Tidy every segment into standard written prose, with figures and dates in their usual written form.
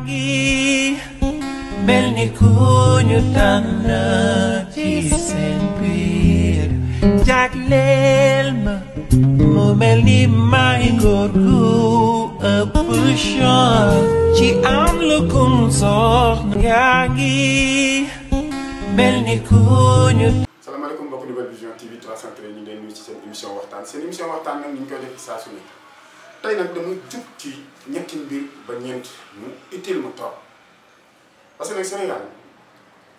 ngi mel ni ku ñu tànn ci seen biir jagleel ma mu mel ni may góor gu ëpp chance ci am lu kun soxna yaa ngi mel ni ku ñu. salaamaaleykum mbokk Nouvelle Vision TV 313 ñu ngi leen nuyu ci seen émission waxtaan nag ñu ngi koy def saa su ne tey nag dama jub ci ñetti mbir ba ñeent mu itteel ma toog parce que nag Sénégal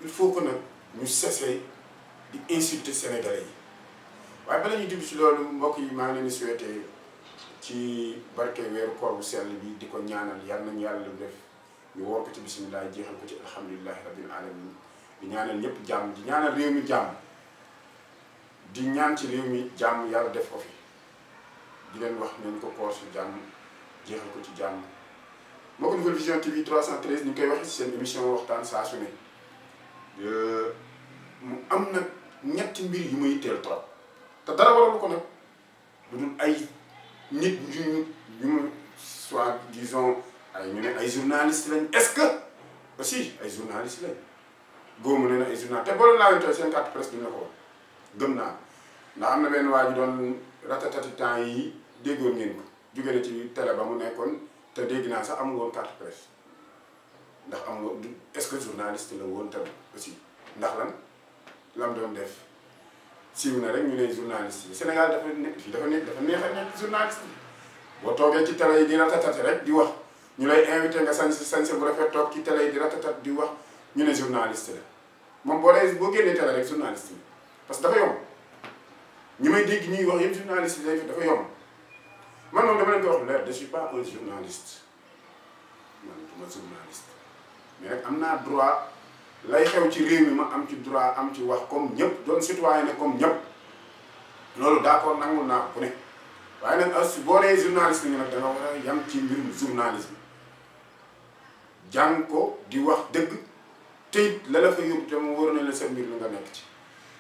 il faut que nag ñu cessé di insulter sénégalais yi waaye bala ñuy jub ci loolu mbokk yi maa ngi leen di souhaité ci barke weeru koor bu sell bi di ko ñaanal yal nañu yàlla def ñu woor ko ci bisimilah jeexal ko ci alhamdulilahi rabbil alamin di ñaanal ñëpp jàmm di ñaanal réew mi jàmm di ñaan ci réew mi jàmm yàlla def ko fi di leen wax nañ ko koor su jàmm jeexal ko ci jàmm moo ko Nouvelle Vision TV 313 ñu ngi koy waxee ci seen émission waxtaan saa su ne mu am nag ñetti mbir yu may teel trop te dara waralu ko nag lu dul ay nit ñu soit disons ay ñu ne ay journalistes lañ est-ce que aussi ay journalistes lañ góomu ne na ay journalistes te boole naa leen tey seen carte presse duñu la ko wax gëm naa ndax am na benn waa ji doon ratatati temps yi déggoon ngeen ko jóge na ci télé ba mu nekkoon te dégg naa sax amul woon carte presse ndax amul est-ce que journaliste la woon tamit aussi ndax lan lam doon def siiw na rek ñu ne journaliste yi Sénégal dafa neex a nekk journaliste yi boo toogee ci télé yi di ratatati rek di wax ñu lay invité nga sañse bu rafet toog ci télé yi di ratatat di wax ñu ne journaliste la moom boo génnee télé rek journaliste yi parce que dafa yomb ñi may dégg ñuy wax yëpp journaliste yi dafa yomb man moom dama leen ko wax leer je suis pas un journaliste man duma journaliste mais nag am naa droit lay xew ci réew mi ma am ci droit am ci wax comme ñëpp doon citoyen ne comme ñëpp loolu d'accord nangul naa ko ku ne waaye nag aussi boo nee journaliste ñu nag da nga war a yam ci mbirum journalisme jàng ko di wax dëgg te it la fa yóbbu te mu war na la sa mbir lu nga nekk ci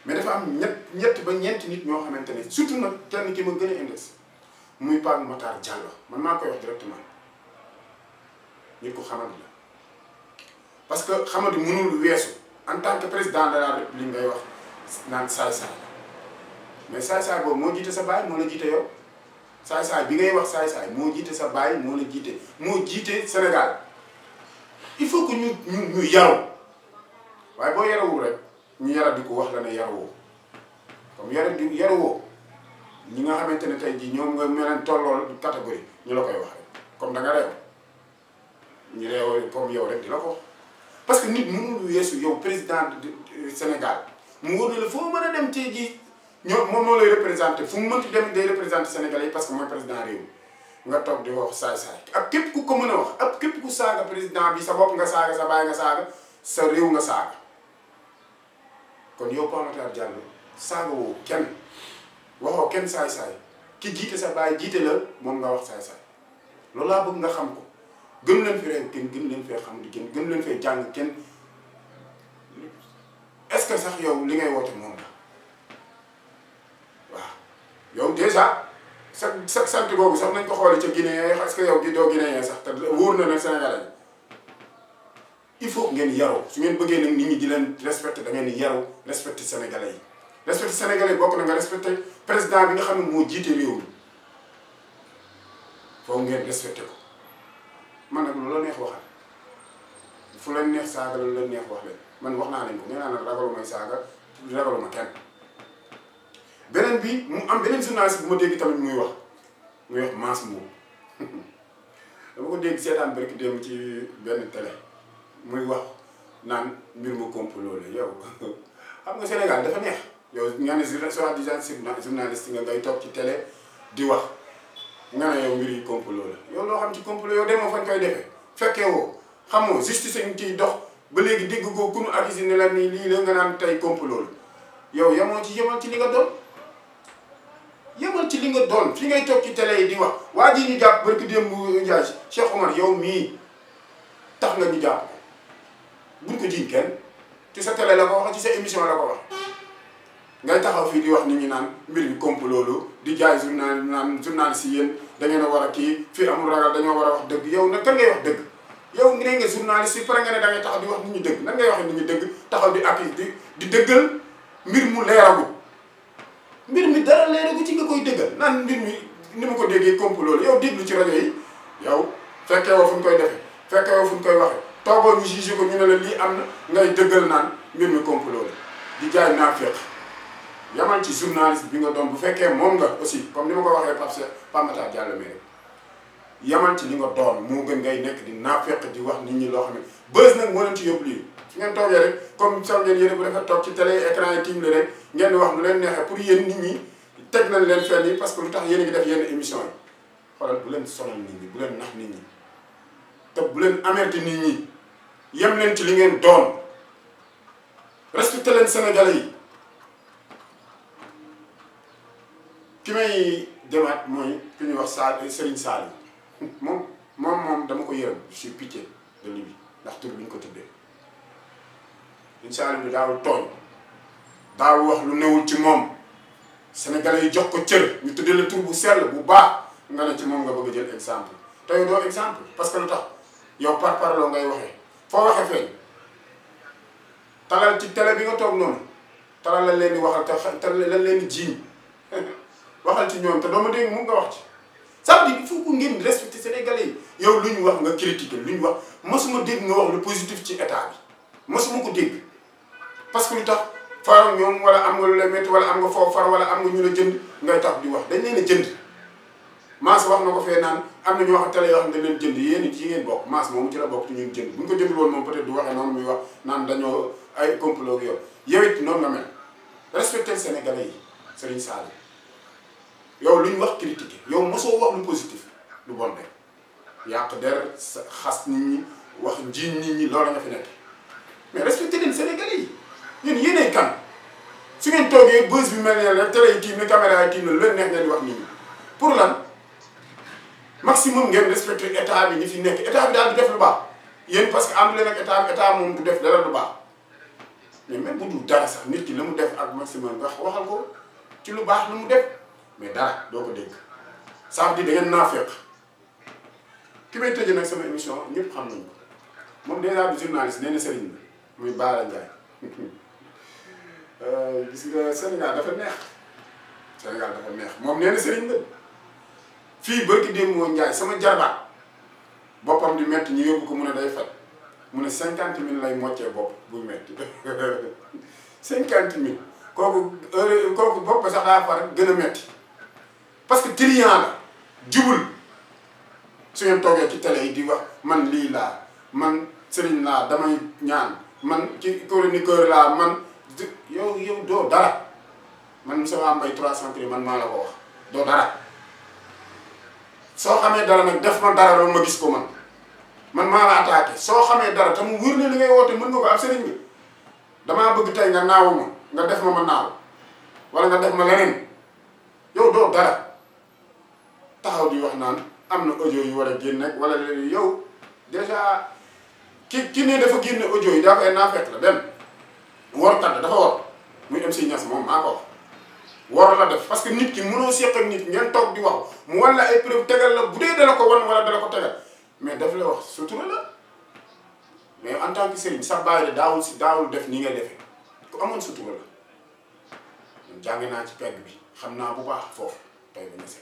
mais dafa am ñett ba ñeenti nit ñoo xamante ne surtout nag kenn ki ma gën a index muy Pape Matar Diallo man maa koy wax directement nit ko xamante la parce que xamante mënul weesu en tant que président de la république ngay wax naan saay-saay mais saay-saay boobu moo jiite sa baay moo la jiite yow saay-saay bi ngay wax saay-saay moo jiite sa baay moo la jiite moo jiite Sénégal il faut que ñu yaru waaye boo yarawul rek ñu yara di ko wax la ne yarawoo comme yarawoo ñi nga xamante ne tey jii ñoom nga meleen tollool catégorie ñu la koy wax rek comme da nga réew ñu réew comme yow rek di la ko wax parce que nit mënul weesu yow président du Sénégal mu wóor na la foo mën a dem tey jii ñoo moom moo lay représenté fu mu mënti dem day représenté Sénégalais yi parce que mooy président réew nga toog di wax saay-saay ak képp ku ko mën a wax ak képp ku saaga président bi sa bopp nga saaga sa baay nga saaga sa réew nga saaga kon yow Pape Matar Diallo saaga woo kenn waxoo kenn saay-saay ki jiite sa baay jiite la moom nga wax saay-saay loolu laa bëgg nga xam ko gën leen fi réew kenn gën leen fee xam di kenn gën leen fee jàng kenn est-ce que sax yow li ngay woote moom la waaw yow déjà sa sant boobu sax nañ ko xoole ca Guinée est-ce que yow gi doo Guinéen sax te wóor na ne Sénégalais il faut ngeen yaroo su ngeen bëggee nag nit ñi di leen respecté da ngeen di yaru respecté Sénégalais yi respecté Sénégalais yi bokk na nga respecté président bi nga xam ne moo jiite réew mi foofu ngeen respecté ko man nag lu la neex waxal fu leen neex saaga lu leen neex wax leen man wax naa leen ko nee naa nag ragalu may saaga ragalu ma kenn beneen bi mu am beneen journaliste bu ma dégg tamit muy wax Mass Mbow dama ko dégg seetaan barki démb ci benn télé muy wax naan mbir mu complot la yow xam nga Sénégal dafa neex yow nga ne soi-disant journaliste nga ngay toog ci télé di wax nga ne yow mbir yi complot la yow loo xam ci complot yow demoo fañ koy defee fekkee woo xamoo justice ñu ciy dox ba léegi dégg ko ku nu accusé ne la nii lii la nga naan tey complot la yow yemal ci li nga doon yemal ci li nga doon fi ngay toog ci télé yi di wax waa ji ñu jàpp barki démb Ndiaye Cheikh Omar yow mii tax nga ñu jàpp ko buñ ko jiiñ kenn ci sa télé la ko wax ci sa émission la ko wax ngay taxaw fii di wax nit ñi naan mbir bi complot la di jaay journaliste yi yéen da ngeen a war a kii fii amul ragal dañoo war a wax dëgg yow nag kan ngay wax dëgg yow ngi ne nga journaliste yi pare nga ne da ngay taxaw di wax nit ñi dëgg nan ngay waxee nit ñi dëgg taxaw di appui di dëggal mbir mu leeragu mbir mi dara leeragu ci nga koy dëggal naan mbir mi ni ma ko déggee complot la yow déglu ci rajo yi yow fekkee woo fu ñu koy defee fekkee woo fu ñu koy waxee toogoo ñu jugé ko ñu ne la lii am na ngay dëggal naan mbir mi complot la di jaay naafeq yamal ci journaliste bi nga doon bu fekkee moom nga aussi comme ni ma ko waxee Pape Matar Diallo mais yamal ci li nga doon moo gën ngay nekk di naafeq di wax nit ñi loo xam ne bës nag moo leen ci yóbbu lii su ngeen toogee rek comme sax ngeen yéen bu defee toog ci télé écran yi tiim la rek ngeen di wax lu leen neexee pour yéen nit ñi teg nañ leen fenn yi parce que lu tax yéen a ngi def yenn émission yi xoolal bu leen sonal nit ñi bu leen nax nit ñi te bu leen amerti nit ñi yem leen ci li ngeen doon respecté leen Sénégalais yi ki may demaat mooy ki ñuy wax Serigne Sall moom dama ko yërëm je suis pitié de lui ndax tur bi ñu ko tuddee Serigne Sall bi daawul tooñ daawul wax lu newul ci moom Sénégalais yi jox ko cër ñu tuddee la tur bu sell bu baax nga ne ci moom nga bëgg a jël exemple te yow doo exemple parce que lu tax yow par parloo ngay waxee foo waxee feeñ talal ci télé bi nga toog noonu talal la leen di waxal te lan leen di jiiñ waxal ci ñoom te doo ma dégg mu nga wax ci ça veut dire il faut que ngeen respecter Sénégalais yi yow lu ñu wax nga critiquer lu ñu wax mosuma dégg nga wax lu positif ci état bi mosuma ko dégg parce que lu tax far ñoom wala am nga lu la métti wala am nga foofu far wala am nga ñu la jënd ngay tax di wax dañ leen a jënd Mass wax na ko fee naan am na ñoo xam télé yoo xam ne dañ leen jënd yéen it yi ngeen bokk Mass moomu ci la bokk ci ñun jënd bu ñu ko jëndul woon moom peut-être du waxee noonu muy wax naan dañoo ay complot ak yow it noonu nga mel respecter Sénégalais yi Serigne Sall yow lu ñu wax critiquer yow mosoo wax lu positif lu bon rek yàq der xas nit ñi wax njiiñ nit ñi loolu nga fi nekk mais respecter leen Sénégalais yi yéen yéenay kan su ngeen toogee bës bi mel ne rek télé yi tiim ne caméra yi tiim na lu leen neex ngeen di wax nit ñi pour lan maximum ngeen respecter état bi ñi fi nekk état bi daal di def lu baax yéen parce que am leen ak état moom du def dara lu baax mais même bu dul dara sax nit ki la mu def ak maximum nga waxal ko ci lu baax lu mu def mais dara doo ko dégg ça veut dire da ngeen naafeq ki may tëjee nag sama émission ñëpp xam nañu ko moom déjà du journaliste nee na Serigne la muy Bara Ndiaye gis nga Sénégal dafa neex moom nee na Serigne la fii barki démb moo Ndiaye sama jarbaat boppam di metti ñu yóbbu ko mu ne day faj mu ne 50 000 lay moccee bopp buy metti 50 000 kooku bopp sax daa far gën a metti parce que triant la jubul su ngeen toogee ci télé yi di wax man lii laa man Serigne laa damay ñaan man ci chroniqueur laa man yow doo dara man Moustapha Mbaye 300 man maa la ko wax doo dara soo xamee dara nag def ma dara loolu ma gis ko man maa la attaqué soo xamee dara te mu wóor ne li ngay woote mën nga ko ab Serigne bi damaa bëgg tey nga naawu ma nga def ma naaw wala nga def ma leneen yow doo dara taxaw di wax naan am na audio yu war a génn nag wala yow déjà ki ne dafa génne audio yi daa koy naafeq la dem workat la dafa war muy MC Niass moom maa ko wax war la def parce que nit ki mënoo seq ak nit ngeen toog di wax mu wan la ay preuve tegal la bu dee dala ko wan wala dala ko tegal mais daf la wax sutura la mais en tant que Serigne sax bàyyi de daawul def ni ngay defee ku amoon sutura la man jàng naa ci pegg bi xam naa bu baax foofu tey ba ñese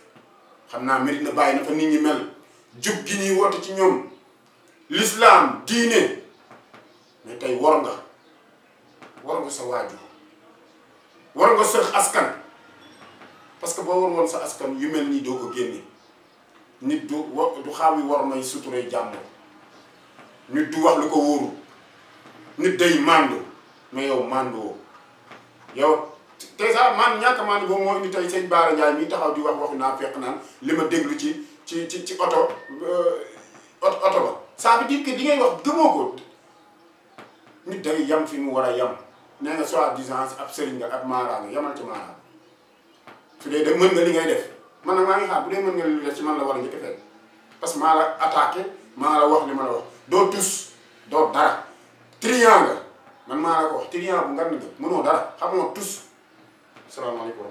xam naa mérite na bàyyi na fa nit ñi mel jub gi ñuy woote ci ñoom l'islam diine mais tey war nga sa waajur war nga sa askan parce que boo war woon sa askan yu mel nii doo ko génne nit du xaaw yi war may suturay jàmm nit du wax lu ko wóoru nit day màndu mais yow mànduwoo yow déjà man ñàkk màndu boobu moo indi tey sëñ Bara Ndiaye mi taxaw di wax waxu naa fekk naan li ma déglu ci oto ba ça veut dire que li ngay wax gëmoo ko nit day yam fi mu war a yam nee nga soi-disant ab sëriñ nga ab maara nga yamal ci maara su dee de mën nga li ngay def man nag maa ngi xaar bu dee mën nga li def ci man la war a njëkk a fekk parce que maa la attaqué maa la wax li ma la wax doo tus doo dara triant nga man maa la ko wax triant bu ngan nga mënoo dara xamoo tus salaamaaleykum